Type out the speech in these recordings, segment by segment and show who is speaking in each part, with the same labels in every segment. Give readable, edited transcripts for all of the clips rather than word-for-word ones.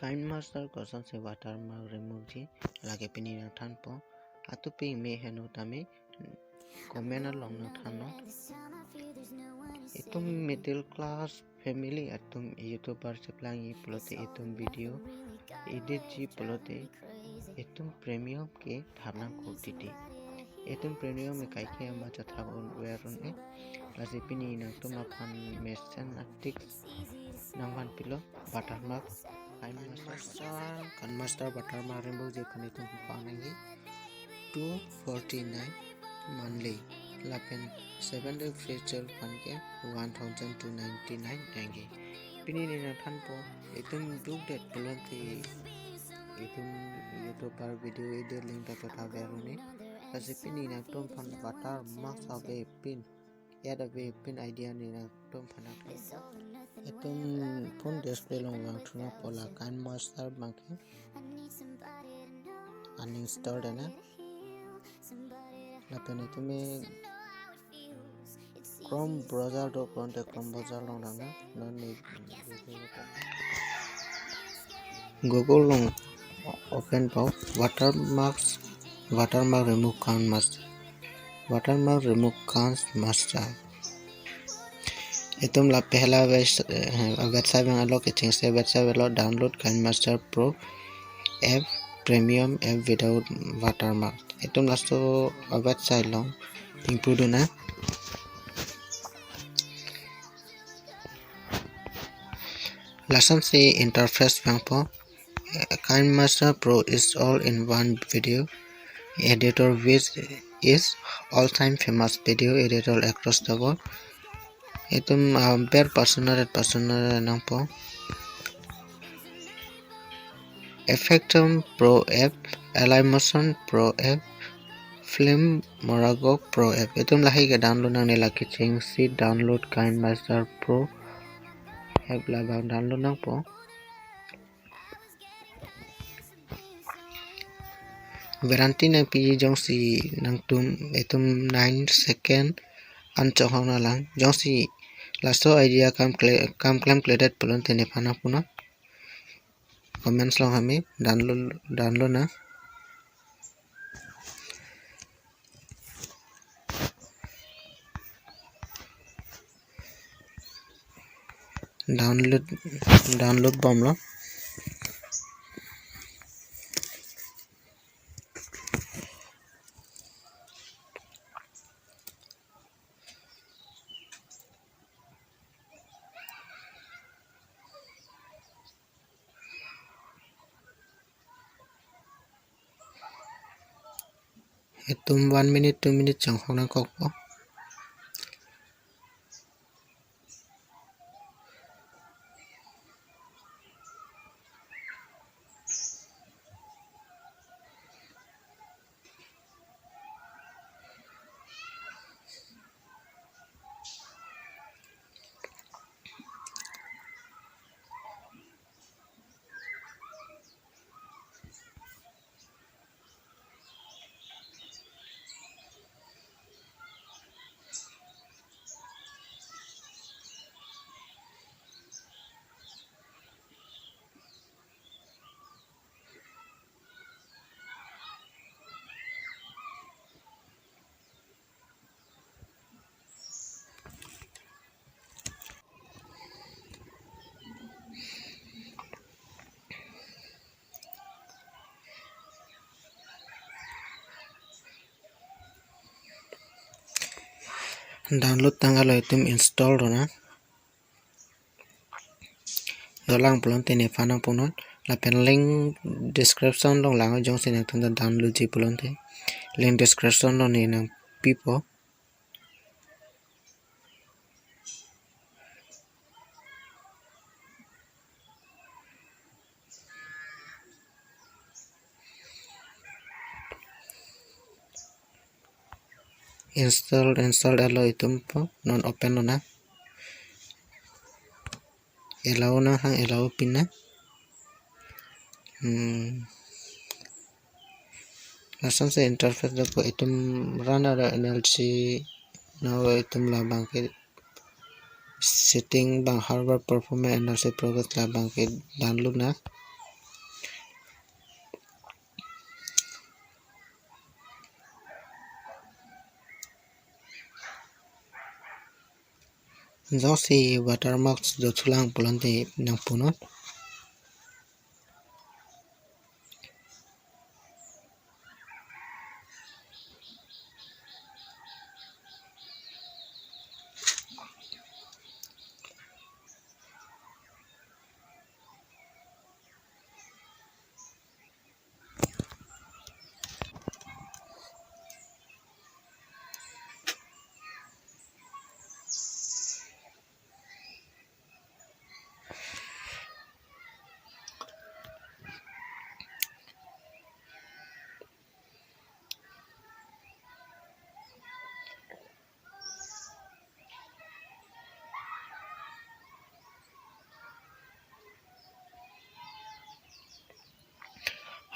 Speaker 1: kinemaster kosan se watermark remove ji lage pini na than po atu pe me henu tami comment along na than no itum middle class family atum youtuber supplying plote itum video edit ji plote itum premium ke dharna kurtiti itum premium me kai ke ma chathabon werun e lase pini na tum aphan mesen artik nangwan pilo watermark kinemaster watermark remove je khani tum panangi 249 monthly lapen 7 day free trial pan ke 1299 tenge pini ni na than po itum book that pelonti itum youtuber video edit link ta ta veruni lase pini na tum pan watermark sabe pin yada be pin idea ni na tum phana itum phone display long wang thuna pola kinemaster bangke uninstalled na lapen itume chrome browser do konte chrome browser long na non google long open pau watermark remove kinemaster itum la pehla website bang alo ke chingse website lo download kinemaster pro app premium app without watermark itum lasto website long include na lesson se interface bang po kinemaster pro is all in one video editor which is all time famous video editor across the world itum bare personal nang po effectum pro app motion pro app film morago pro app itum lahi ke download nang nela kiching si download kinemaster pro app la download nang po Garanti na piji jong si nang tum itum 9 second an chohong na lang jong si lasto idea kam claim created pelon tene phana puna comments long hame download na download bom lo itum 1 minute 2 minute chang hona kok po download tangalo itum install rona dolang pelon tene phana punon lapen link description long lang jong sin ek tanda download ji pelon te link description lo ni nang pipo install alo itum po non open lo na allow na hang allow pin na langsung se interface do po itum runner nlc now itum la bang ke setting bang hardware performance nlc progress la bang ke download na Josi watermarks do chulang pulante nang punot.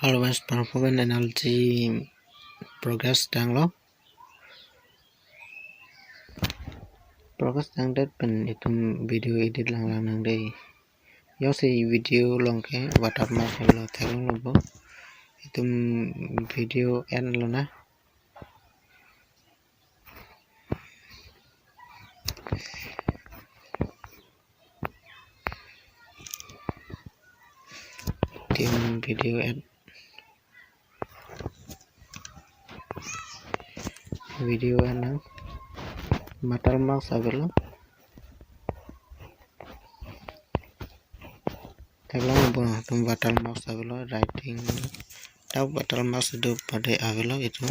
Speaker 1: Harvest performance analogy progress tang lo. Progress tang dat pen itum video edit lang nang day. Yosi video long ke watermark lo thalong lo bo. Itum video end lo na. Tim video end. Video end watermark sabelo. Thalong bo tum watermark sabelo writing. Tau watermark do pada avelo itu.